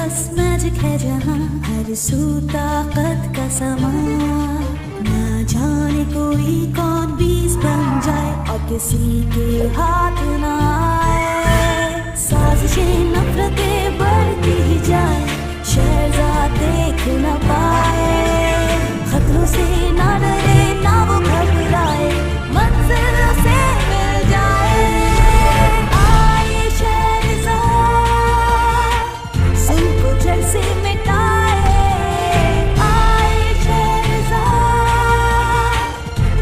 बस मैजिक है जहाँ हर सू ताकत का समा। ना जाने कोई कौन बीज बन जाए और किसी के हाथ ना आए। साजिशें नफरतें बढ़ती ही जाए, शहजाद देख न पाए। खतरों से ना डरे ना वो घबराए, मंजिल से मिल जाए। आए शहजाद सुन को जड़ से मिटाए। आए शहजाद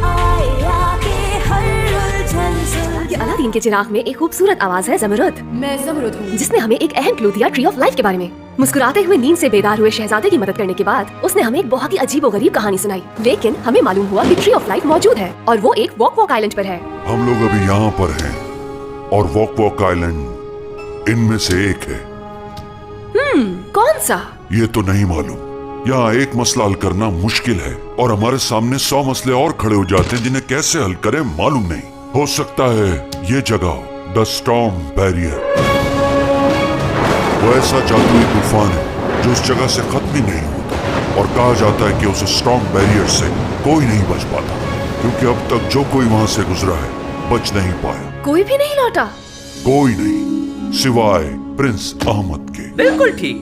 आए आके हर उलझन सुलझाए। ये अलादीन के चिराग में एक खूबसूरत आवाज है ज़मरुद। मैं ज़मरुद हूँ। जिसने हमें एक अहम क्लू दिया ट्री ऑफ लाइफ के बारे में। मुस्कुराते हुए नींद से बेदार हुए शहजादे की मदद करने के बाद उसने हमें एक बहुत ही अजीबोगरीब कहानी सुनाई। लेकिन हमें मालूम हुआ कि ट्री ऑफ लाइफ मौजूद है और वो एक वॉक वॉक आइलैंड पर है। हम लोग अभी यहाँ पर हैं और वॉक वॉक आइलैंड इनमें से एक है। कौन सा? ये तो नहीं मालूम। यहाँ एक मसला हल करना मुश्किल है और हमारे सामने 100 मसले और खड़े हो जाते हैं जिन्हें कैसे हल करें मालूम नहीं। हो सकता है ये जगह द स्टॉर्म बैरियर, वो ऐसा जादुई तूफान है जो उस जगह से खत्म ही नहीं होता। और कहा जाता है कि उस स्टॉर्म बैरियर से कोई नहीं बच पाता, क्योंकि अब तक जो कोई वहाँ से गुजरा है बच नहीं पाया। कोई भी नहीं लौटा? कोई नहीं, सिवाय प्रिंस अहमद के। बिल्कुल ठीक।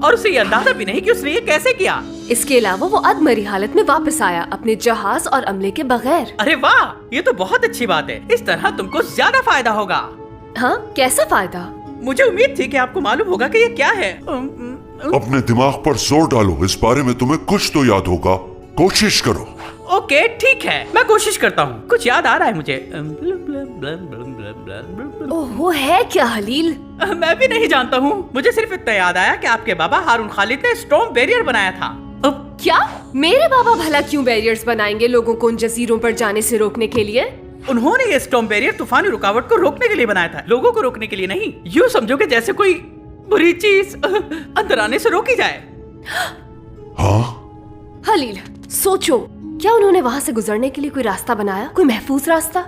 और उसे ये अंदाजा भी नहीं कि उसने ये कैसे किया। इसके अलावा वो अधमरी हालत में वापस आया अपने जहाज और अमले के बगैर। अरे वाह, ये तो बहुत अच्छी बात है। इस तरह तुमको ज्यादा फायदा होगा। हाँ, कैसा फायदा? मुझे उम्मीद थी कि आपको मालूम होगा कि ये क्या है। अपने दिमाग पर जोर डालो, इस बारे में तुम्हें कुछ तो याद होगा। कोशिश करो। ओके ठीक है, मैं कोशिश करता हूँ। कुछ याद आ रहा है मुझे। ओह, वो है क्या हलील? मैं भी नहीं जानता हूँ। मुझे सिर्फ इतना याद आया कि आपके बाबा हारून खालिद ने स्टॉर्म बैरियर बनाया था। क्या? मेरे बाबा भला क्यों बैरियर्स बनाएंगे लोगों को उन जजीरों पर जाने से रोकने के लिए? उन्होंने ये स्टॉर्म बैरियर तूफानी रुकावट को रोकने के लिए बनाया था, लोगों को रोकने के लिए नहीं। यूँ समझो कि जैसे कोई बुरी चीज अंदर आने से रोकी जाए। हाँ? हलील, सोचो, क्या उन्होंने वहाँ से गुजरने के लिए कोई रास्ता बनाया, कोई महफूज रास्ता?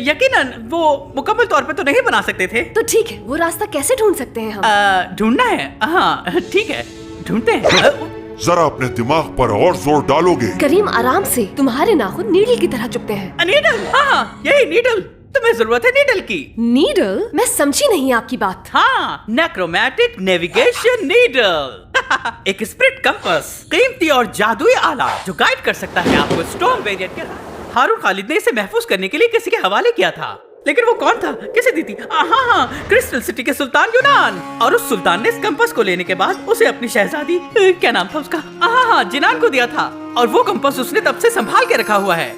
यकीनन वो मुकम्मल तौर पे तो नहीं बना सकते थे। तो ठीक है, वो रास्ता कैसे ढूंढ सकते हैं हम? ढूंढना है? हाँ ठीक है, ढूंढते हैं। जरा अपने दिमाग पर और जोर डालोगे? करीम, आराम से, तुम्हारे नाखून नीडल की तरह चुभते हैं। नीडल? हाँ, यही नीडल। तुम्हें जरूरत है नीडल की। नीडल? मैं समझी नहीं आपकी बात। हाँ, नेक्रोमैटिक नेविगेशन नीडल। एक स्प्रिट कंपास, कीमती और जादुई आला जो गाइड कर सकता है आपको स्टॉर्म बैरियर के। हारून खालिद ने इसे महफूज करने के लिए किसी के हवाले किया था, लेकिन वो कौन था, किसे दी थी? हाँ, क्रिस्टल सिटी के सुल्तान यूनान। और उस सुल्तान ने इस कंपास को लेने के बाद उसे अपनी शहजादी, क्या नाम था उसका, हाँ जिनान को दिया था। और वो कंपास उसने तब से संभाल के रखा हुआ है।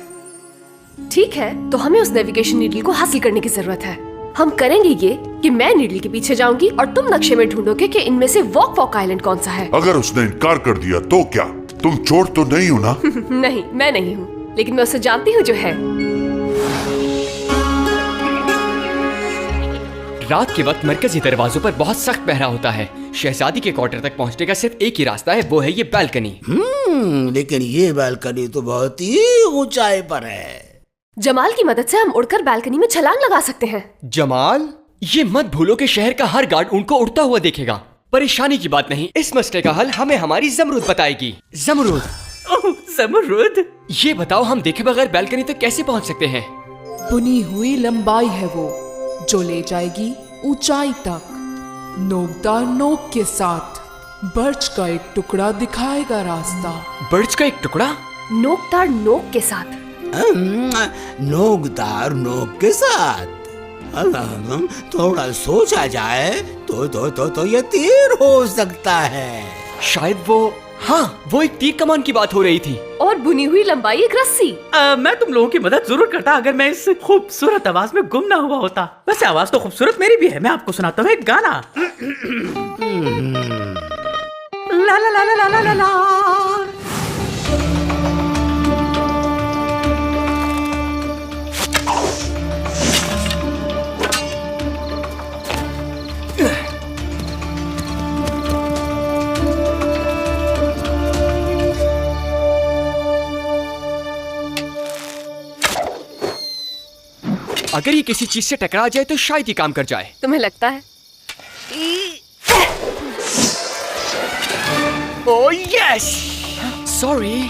ठीक है, तो हमें उस नेविगेशन नीडल को हासिल करने की जरूरत है। हम करेंगे ये कि मैं नीडल के पीछे जाऊंगी और तुम नक्शे में ढूंढोगे कि इनमें से वॉक वॉक आइलैंड कौन सा है। अगर उसने इनकार कर दिया तो क्या? तुम चोर तो नहीं हो ना? नहीं, मैं नहीं हूँ, लेकिन मैं उसे जानती हूँ जो है। रात के वक्त मरकजी दरवाजों पर बहुत सख्त पहरा होता है। शहजादी के क्वार्टर तक पहुंचने का सिर्फ एक ही रास्ता है, वो है ये बालकनी। लेकिन ये बालकनी तो बहुत ही ऊंचाई पर है। जमाल की मदद से हम उड़कर बालकनी में छलांग लगा सकते हैं। जमाल? ये मत भूलो कि शहर का हर गार्ड उनको उड़ता हुआ देखेगा। परेशानी की बात नहीं, इस मसले का हल हमें हमारी ज़मरुद बताएगी। ज़मरुद, ज़मरुद, ये बताओ हम देखे बगैर बालकनी तक कैसे पहुंच सकते हैं? बुनी हुई लंबाई है वो, जो ले जाएगी ऊंचाई तक। नोकदार नोक के साथ बर्च का एक टुकड़ा दिखाएगा रास्ता। बर्च का एक टुकड़ा? नोकदार नोक के साथ? नोकदार नोक के साथ? थोड़ा सोचा जाए तो ये तीर हो सकता है। शायद वो एक तीर कमान की बात हो रही थी। और बुनी हुई लंबाई एक रस्सी। मैं तुम लोगों की मदद जरूर करता अगर मैं इस खूबसूरत आवाज में गुम ना हुआ होता। वैसे आवाज तो खूबसूरत मेरी भी है। मैं आपको सुनाता हूँ एक गाना। ला ला ला ला ला ला ला। अगर ये किसी चीज से टकरा जाए तो शायद ये काम कर जाए। तुम्हें लगता है? Oh yes. सॉरी।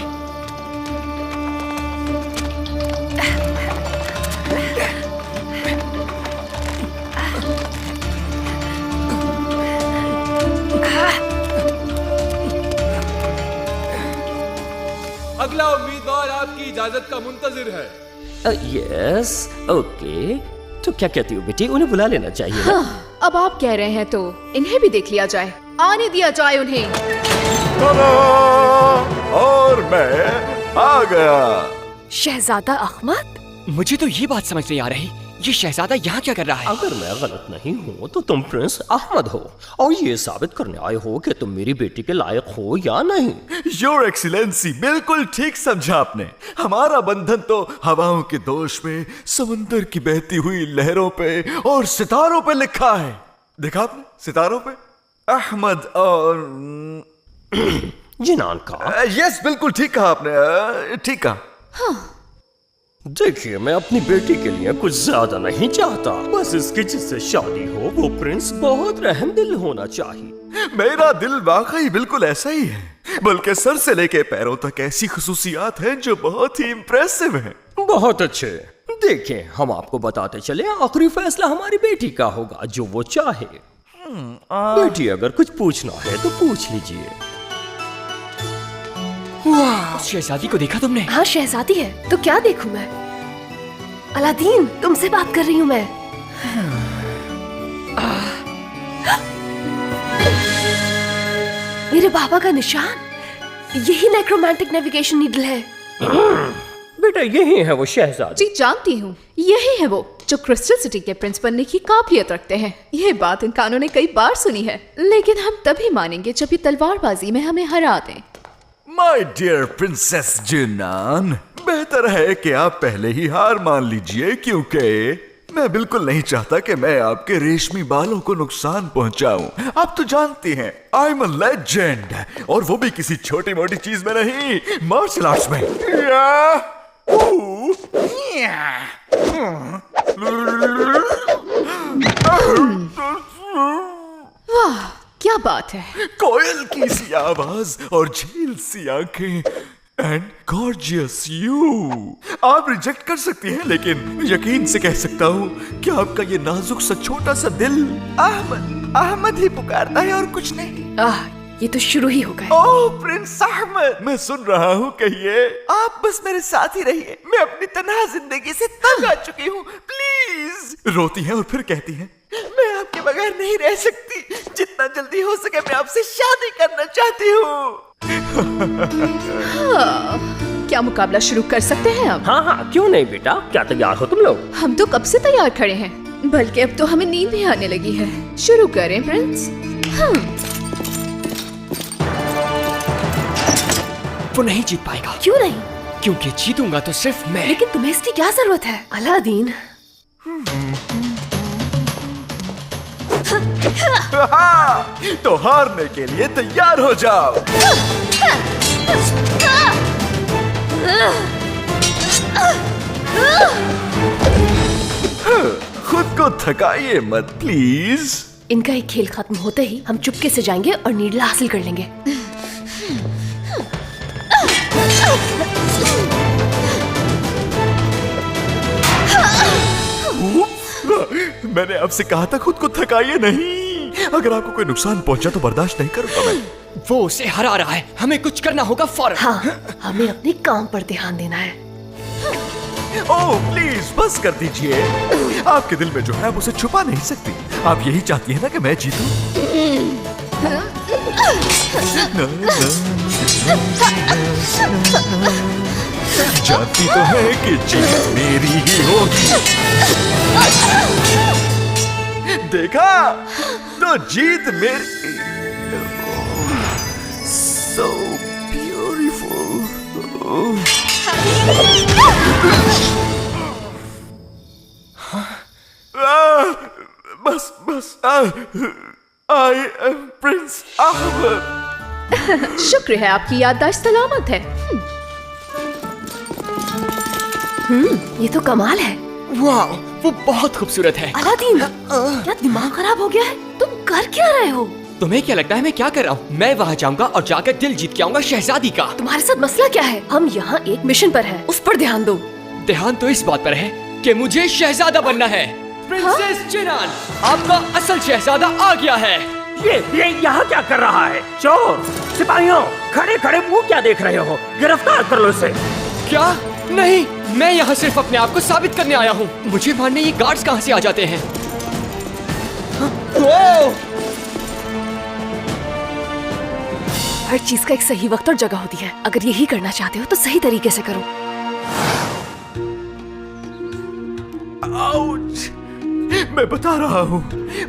अगला उम्मीदवार आपकी इजाजत का मुंतजिर है। Yes okay. तो क्या कहती हो बेटी, उन्हें बुला लेना चाहिए ना? हाँ, अब आप कह रहे हैं तो इन्हें भी देख लिया जाए, आने दिया जाए उन्हें। और मैं आ गया। शहजादा अहमद? मुझे तो ये बात समझ नहीं आ रही, ये शहजादा यहाँ क्या कर रहा है? अगर मैं गलत नहीं हूँ तो तुम प्रिंस अहमद हो और ये साबित करने आए हो कि तुम मेरी बेटी के लायक हो या नहीं। योर एक्सीलेंसी, बिल्कुल ठीक समझा आपने। हमारा बंधन तो हवाओं के दोष में, समुंदर की बहती हुई लहरों पे और सितारों पे लिखा है। देखा आपने, सितारों पे अहमद और जिनान का। यस, बिल्कुल ठीक कहा आपने, ठीक कहा। हाँ। देखिए, मैं अपनी बेटी के लिए कुछ ज्यादा नहीं चाहता, बस इसकी जिससे शादी हो वो प्रिंस बहुत रहमदिल होना चाहिए। मेरा दिल वाकई बिल्कुल ऐसा ही है, बल्कि सर से लेके पैरों तक ऐसी खुसूसियात हैं जो बहुत ही इंप्रेसिव हैं। बहुत अच्छे। देखिए, हम आपको बताते चले, आखिरी फैसला हमारी बेटी का होगा, जो वो चाहे। बेटी, अगर कुछ पूछना है तो पूछ लीजिए। वाह, शहजादी को देखा तुमने? हाँ, शहजादी है तो क्या देखूं मैं? अलादीन, तुमसे बात कर रही हूँ मैं। मेरे बाबा का निशान, यही नेक्रोमैंटिक नेविगेशन नीडल है। बेटा, यही है वो शहजादी। जी जानती हूँ, यही है वो जो क्रिस्टल सिटी के प्रिंस बनने की काबिलियत रखते हैं। ये बात इन कानों ने कई बार सुनी है, लेकिन हम तभी मानेंगे जब ये तलवारबाजी में हमें हरा दें। माय डियर प्रिंसेस जिनान, बेहतर है कि आप पहले ही हार मान लीजिए, क्योंकि मैं बिल्कुल नहीं चाहता कि मैं आपके रेशमी बालों को नुकसान पहुंचाऊं। आप तो जानती हैं, आई एम अ लेजेंड, और वो भी किसी छोटी मोटी चीज में नहीं, मार्शल आर्ट्स में। वाह, क्या बात है। कोयल की सी आवाज और झील सी आंखें एंड गॉर्जियस यू। आप रिजेक्ट कर सकती हैं, लेकिन यकीन से कह सकता हूँ कि आपका ये नाजुक सा छोटा सा दिल अहमद ही पुकारता है और कुछ नहीं। ये तो शुरू ही हो गए। ओह प्रिंस अहमद, मैं सुन रहा हूँ, कहिए। आप बस मेरे साथ ही रहिए, मैं अपनी तन्हा जिंदगी से तंग आ चुकी हूँ, प्लीज। रोती हैं और फिर कहती हैं, मैं आपके बगैर नहीं रह सकती, जितना जल्दी हो सके मैं आपसे शादी करना चाहती हूँ। क्या मुकाबला शुरू कर सकते हैं अब? हाँ हाँ, क्यों नहीं बेटा, क्या तैयार हो तुम लोग? हम तो कब से तैयार खड़े हैं, बल्कि अब तो हमें नींद भी आने लगी है। शुरू करें प्रिंस। हाँ। वो नहीं जीत पाएगा। क्यों नहीं? क्योंकि जीतूंगा तो सिर्फ मैं। लेकिन तुम्हें इसकी क्या जरूरत है अलादीन? तो हारने के लिए तैयार हो जाओ। खुद को थकाइए मत प्लीज। इनका एक खेल खत्म होते ही हम चुपके से जाएंगे और नीडल हासिल कर लेंगे। मैंने आपसे कहा था खुद को थकाइए नहीं। अगर आपको कोई नुकसान पहुंचा तो बर्दाश्त नहीं करूंगा मैं। वो उसे हरा रहा है, हमें कुछ करना होगा फौरन। हाँ, हमें अपने काम पर ध्यान देना है। ओह प्लीज बस कर दीजिए। आपके दिल में जो है आप उसे छुपा नहीं सकती। आप यही चाहती है ना कि मैं जीतूं? जानती तो है कि जीत मेरी ही होगी। देखा, तो जीत मेरी। So beautiful. बस बस, I am Prince Ahmed. शुक्र है आपकी याददाश्त सलामत है। ये तो कमाल है। वाह, वो बहुत खूबसूरत है। अलादीन, क्या दिमाग खराब हो गया है? तुम कर क्या रहे हो? तुम्हें क्या लगता है मैं क्या कर रहा हूँ? मैं वहाँ जाऊंगा और जाकर दिल जीत के आऊंगा शहजादी का। तुम्हारे साथ मसला क्या है? हम यहाँ एक मिशन पर हैं, उस पर ध्यान दो। ध्यान तो इस बात पर है कि मुझे शहजादा बनना है। प्रिंसेस जिनान, आपका असल शहजादा आ गया है। ये यहाँ क्या कर रहा है? चोर! सिपाहियों, खड़े खड़े मुंह क्या देख रहे हो? गिरफ्तार कर लो इसे। क्या? नहीं, मैं यहाँ सिर्फ अपने आप को साबित करने आया हूँ। मुझे मारने ये गार्ड्स कहाँ से आ जाते हैं? हर चीज का एक सही वक्त और जगह होती है। अगर यही करना चाहते हो तो सही तरीके से करो। आउच! मैं बता रहा हूँ,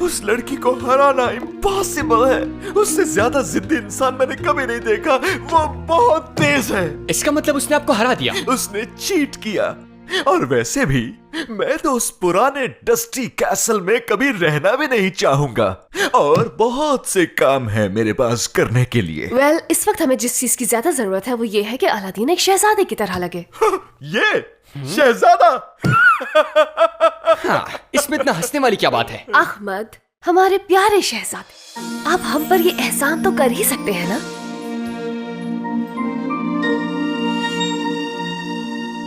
उस लड़की को हराना इम्पॉसिबल है। उससे ज्यादा जिद्दी इंसान मैंने कभी नहीं देखा। वो बहुत तेज है। इसका मतलब उसने आपको हरा दिया? उसने चीट किया। और वैसे भी मैं तो उस पुराने डस्टी कैसल में कभी रहना भी नहीं चाहूंगा। और बहुत से काम है मेरे पास करने के लिए। वेल, इस वक्त हमें जिस चीज की ज्यादा जरूरत है वो ये है कि अलादीन एक शहजादे की तरह लगे। ये शहजादा? हाँ, इसमें इतना हंसने वाली क्या बात है? अहमद, हमारे प्यारे शहजादे, आप हम पर ये एहसान तो कर ही सकते हैं ना?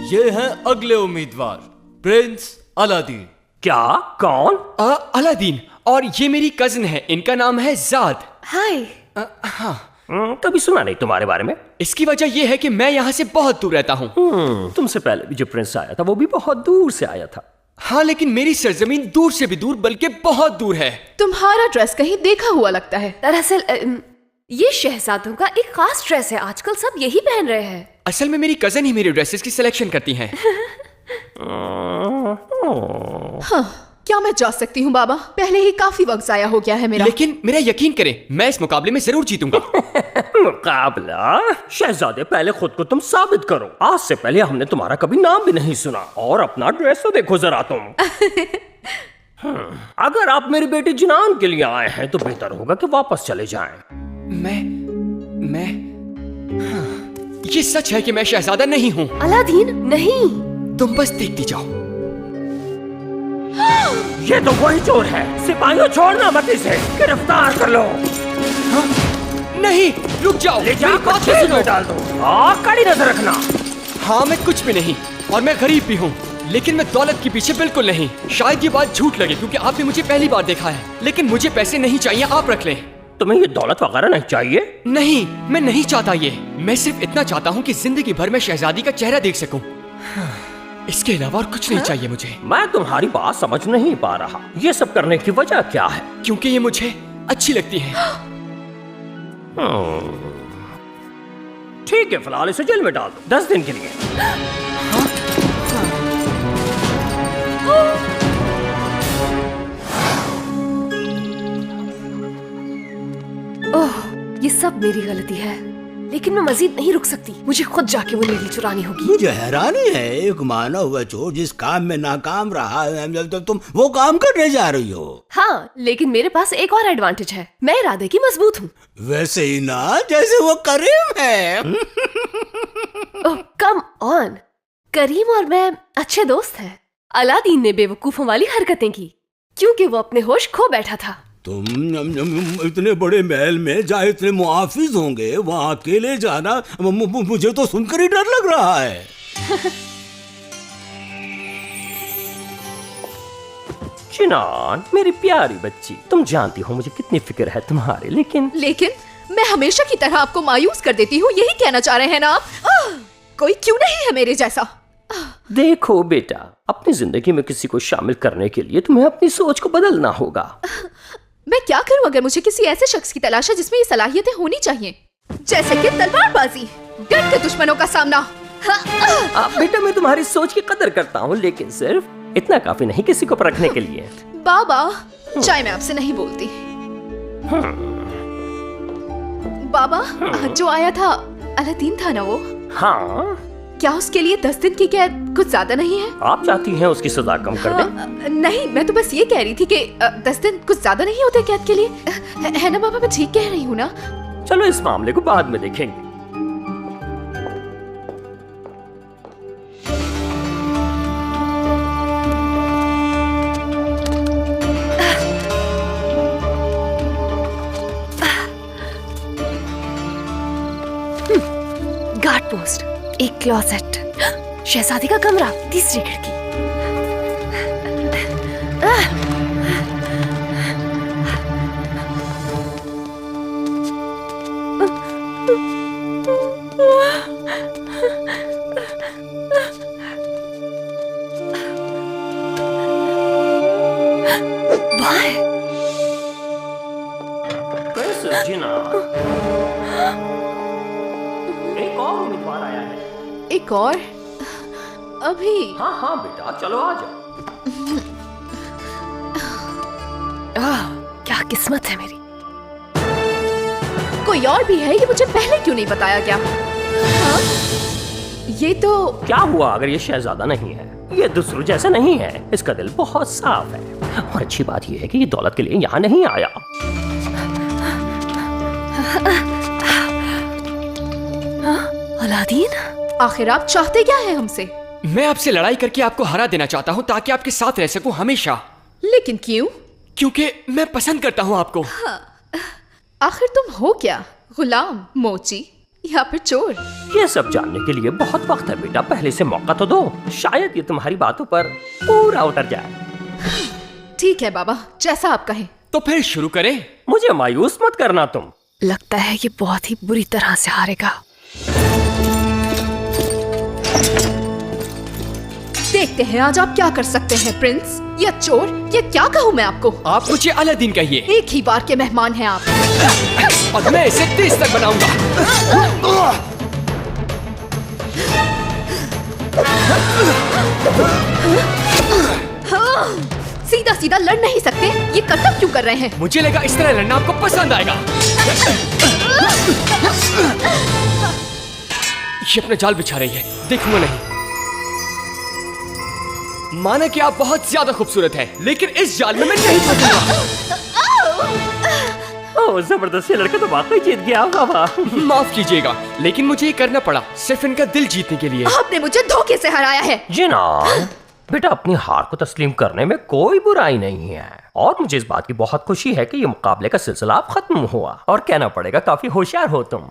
ये हैं अगले उम्मीदवार, प्रिंस अलादीन। क्या? कौन? अलादीन, और ये मेरी कजिन है, इनका नाम है ज़ाद। हाय। हाँ, कभी सुना नहीं तुम्हारे बारे में। इसकी वजह यह है कि मैं यहाँ से बहुत दूर रहता हूँ। तुमसे पहले भी जो प्रिंस आया था वो भी बहुत दूर से आया था। हाँ, लेकिन मेरी सरजमीन दूर से भी दूर, बल्कि बहुत दूर है। तुम्हारा ड्रेस कहीं देखा हुआ लगता है। दरअसल ये शहजादों का एक खास ड्रेस है, आजकल सब यही पहन रहे हैं। असल में मेरी कजन ही मेरे ड्रेसेस की सिलेक्शन करती हैं। हाँ, क्या मैं जा सकती हूँ बाबा? पहले ही काफी वक्त जाया हो गया है मेरा। लेकिन मेरा यकीन करें, मैं इस मुकाबले में जरूर जीतूंगा। मुकाबला? शहजादे, पहले खुद को तुम साबित करो। आज से पहले हमने तुम्हारा कभी नाम भी नहीं सुना। और अपना ड्रेस तो देखो जरा तुम। अगर आप मेरी बेटी जिनान के लिए आए हैं तो बेहतर होगा कि वापस चले जाएं। मैं ये सच है कि मैं शहजादा नहीं हूँ। अलादीन, नहीं। तुम बस देखती जाओ। ये तो वही चोर है। सिपाहियों, छोड़ना मत इसे, गिरफ्तार कर लो। हाँ? नहीं, रुक जाओ। ले जाकर जेल में डाल दो। कड़ी नजर रखना। हाँ, मैं कुछ भी नहीं, और मैं गरीब भी हूँ, लेकिन मैं दौलत के पीछे बिल्कुल नहीं। शायद ये बात झूठ लगे क्योंकि आपने मुझे पहली बार देखा है, लेकिन मुझे पैसे नहीं चाहिए, आप रख लें। तुम्हें ये दौलत वगैरह नहीं चाहिए? नहीं, मैं नहीं चाहता ये। मैं सिर्फ इतना चाहता हूँ कि जिंदगी भर मैं शहजादी का चेहरा देख सकूं। इसके अलावा और कुछ नहीं चाहिए मुझे। मैं तुम्हारी बात समझ नहीं पा रहा। ये सब करने की वजह क्या है? क्योंकि ये मुझे अच्छी लगती है। ठीक है, फिलहाल इसे जेल में डाल दो 10 दिन के लिए। ओह, ये सब मेरी गलती है, लेकिन मैं मजीद नहीं रुक सकती। मुझे खुद जाके वो नीली चुरानी होगी। मुझे हैरानी है, एक माना हुआ चोर जिस काम में नाकाम रहा है, तो तुम वो काम करने जा रही हो। हाँ, लेकिन मेरे पास एक और एडवांटेज है, मैं इरादे की मजबूत हूँ। वैसे ही ना जैसे वो करीम है। ओह, कम ऑन, करीम और मैं अच्छे दोस्त हैं। अलादीन ने बेवकूफों वाली हरकतें की क्योंकि वो अपने होश खो बैठा था। तुम इतने बड़े महल में जहाँ इतने मुहाफिज होंगे वहाँ अकेले जाना मुझे तो सुनकर ही डर लग रहा है। जिनान, मेरी प्यारी बच्ची, तुम जानती हो मुझे कितनी फिक्र है तुम्हारी, लेकिन मैं हमेशा की तरह आपको मायूस कर देती हूँ, यही कहना चाह रहे हैं ना आप? कोई क्यों नहीं है मेरे जैसा? देखो बेटा, अपनी जिंदगी में किसी को शामिल करने के लिए तुम्हें अपनी सोच को बदलना होगा। मैं क्या करूं अगर मुझे किसी ऐसे शख्स की तलाश है जिसमें ये सलाहियतें होनी चाहिए, जैसे कि तलवारबाजी, डट के दुश्मनों का सामना। बेटा, मैं तुम्हारी सोच की कदर करता हूँ, लेकिन सिर्फ इतना काफी नहीं किसी को परखने के लिए। बाबा, चाहे मैं आपसे नहीं बोलती। बाबा, जो आया था अलादीन था ना वो? हाँ। क्या उसके लिए 10 दिन की कैद कुछ ज्यादा नहीं है? आप चाहती हैं उसकी सजा कम कर दें? नहीं, मैं तो बस ये कह रही थी कि 10 दिन कुछ ज्यादा नहीं होते कैद के लिए, है ना बाबा? मैं ठीक कह रही हूँ ना? चलो इस मामले को बाद में देखेंगे। एक क्लोसेट, शहजादी का कमरा, तीसरी खिड़की। एक और उम्मीदवार आया है। एक और? अभी? हाँ हाँ बेटा, चलो आ जाओ। क्या किस्मत है मेरी। कोई और भी है? ये मुझे पहले क्यों नहीं बताया गया? हाँ? ये तो क्या हुआ अगर ये शहजादा नहीं है? ये दूसरों जैसा नहीं है, इसका दिल बहुत साफ है। और अच्छी बात यह है कि ये दौलत के लिए यहाँ नहीं आया। अलादीन, आखिर आप चाहते क्या है हमसे? मैं आपसे लड़ाई करके आपको हरा देना चाहता हूँ ताकि आपके साथ रह सकूं हमेशा। लेकिन क्यों? क्योंकि मैं पसंद करता हूँ आपको। हाँ। आखिर तुम हो क्या? गुलाम, मोची या फिर चोर? ये सब जानने के लिए बहुत वक्त है बेटा, पहले से मौका तो दो, शायद ये तुम्हारी बातों पर पूरा उतर जाए। ठीक है बाबा, जैसा आप कहें। तो फिर शुरू करें। मुझे मायूस मत करना तुम। लगता है ये बहुत ही बुरी तरह से हारेगा। देखते हैं आज आप क्या कर सकते हैं, प्रिंस या चोर, या क्या कहूँ मैं आपको? आप मुझे अलादीन कहिए। एक ही बार के मेहमान हैं आप। और मैं इसे तेज तक बनाऊंगा। सीधा सीधा लड़ नहीं सकते? ये करतब क्यों कर रहे हैं? मुझे लगा इस तरह लड़ना आपको पसंद आएगा। ये अपना जाल बिछा रही है, देखूंगा नहीं। माना कि आप बहुत ज्यादा खूबसूरत हैं, लेकिन इस जाल में मैं नहीं फंसूंगा। ओह, जबरदस्त, ये लड़का तो वाकई जीत गया बाबा। माफ कीजिएगा, लेकिन मुझे ये करना पड़ा सिर्फ इनका दिल जीतने के लिए। आपने मुझे धोखे से हराया है। जिनान, बेटा अपनी हार को तस्लीम करने में कोई बुराई नहीं है। और मुझे इस बात की बहुत खुशी है कि ये मुकाबले का सिलसिला अब खत्म हुआ। और कहना पड़ेगा काफी होशियार हो तुम।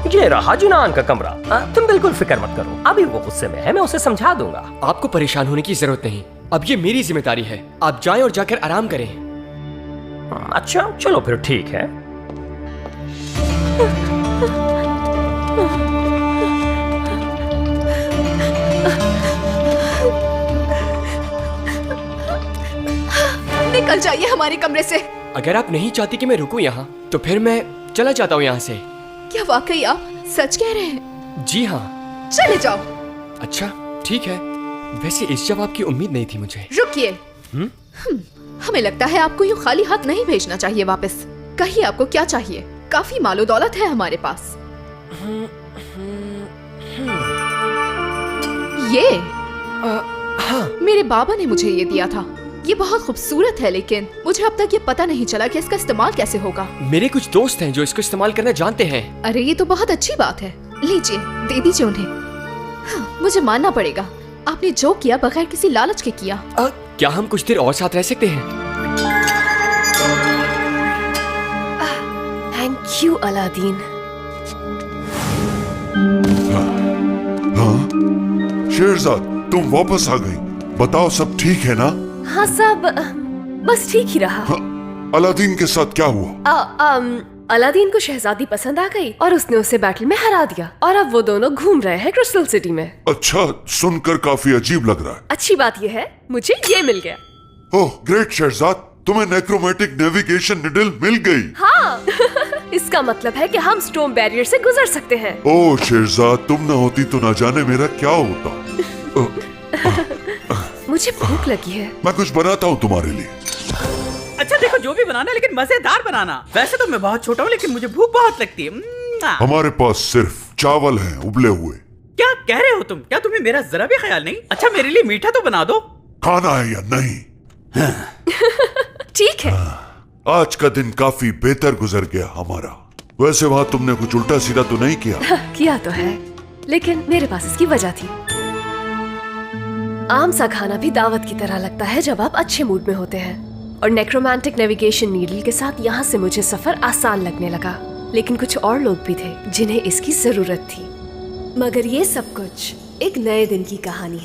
ये रहा जुनान का कमरा। तुम बिल्कुल फिक्र मत करो, अभी वो गुस्से में है, मैं उसे समझा दूंगा। आपको परेशान होने की जरूरत नहीं, अब ये मेरी जिम्मेदारी है। आप जाएं और जाकर आराम करें। अच्छा चलो फिर ठीक है। निकल जाइए हमारे कमरे से। अगर आप नहीं चाहती कि मैं रुकूं यहाँ, तो फिर मैं चला जाता हूँ यहाँ से। क्या वाकई आप सच कह रहे हैं? जी हाँ। चले जाओ। अच्छा ठीक है, वैसे इस जवाब की उम्मीद नहीं थी मुझे। रुकिए। हमें लगता है आपको यूँ खाली हाथ नहीं भेजना चाहिए वापस। कहिए आपको क्या चाहिए? काफी मालो दौलत है हमारे पास। ये हाँ, मेरे बाबा ने मुझे ये दिया था। ये बहुत खूबसूरत है, लेकिन मुझे अब तक ये पता नहीं चला कि इसका इस्तेमाल कैसे होगा। मेरे कुछ दोस्त हैं जो इसको इस्तेमाल करना जानते हैं। अरे ये तो बहुत अच्छी बात है, लीजिए, दे दीजिए उन्हें। हाँ, मुझे मानना पड़ेगा, आपने जो किया बगैर किसी लालच के किया। क्या हम कुछ देर और साथ रह सकते हैं? Thank you Aladdin. हाँ शेरजाद, तुम वापस आ गई। बताओ सब ठीक है ना? हाँ सब बस ठीक ही रहा। हाँ, अलादीन के साथ क्या हुआ? अलादीन को शहजादी पसंद आ गई और उसने उसे बैटल में हरा दिया और अब वो दोनों घूम रहे हैं क्रिस्टल सिटी में। अच्छा, सुनकर काफी अजीब लग रहा है। अच्छी बात यह है मुझे ये मिल गया। ओह ग्रेट शेरजाद, तुम्हें नेक्रोमैटिक नेविगेशन निडल मिल गई। हाँ इसका मतलब है कि हम स्टोन बैरियर से गुजर सकते हैं। ओह शेरजाद, तुम न होती तो न जाने मेरा क्या होता। मुझे भूख लगी है, मैं कुछ बनाता हूँ तुम्हारे लिए। अच्छा देखो, जो भी बनाना लेकिन मजेदार बनाना। वैसे तो मैं बहुत छोटा हूँ, लेकिन मुझे भूख बहुत लगती है। हमारे पास सिर्फ चावल हैं उबले हुए। क्या कह रहे हो तुम? क्या तुम्हें मेरा जरा भी ख्याल नहीं? अच्छा मेरे लिए मीठा तो बना दो। खाना है या नहीं? ठीक है। आज का दिन काफी बेहतर गुजर गया हमारा। वैसे वहाँ तुमने कुछ उल्टा सीधा तो नहीं किया? किया तो है, लेकिन मेरे पास इसकी वजह थी। आम सा खाना भी दावत की तरह लगता है जब आप अच्छे मूड में होते हैं। और नेक्रोमैंटिक नेविगेशन नीडल के साथ यहाँ से मुझे सफर आसान लगने लगा। लेकिन कुछ और लोग भी थे जिन्हें इसकी जरूरत थी। मगर ये सब कुछ एक नए दिन की कहानी है।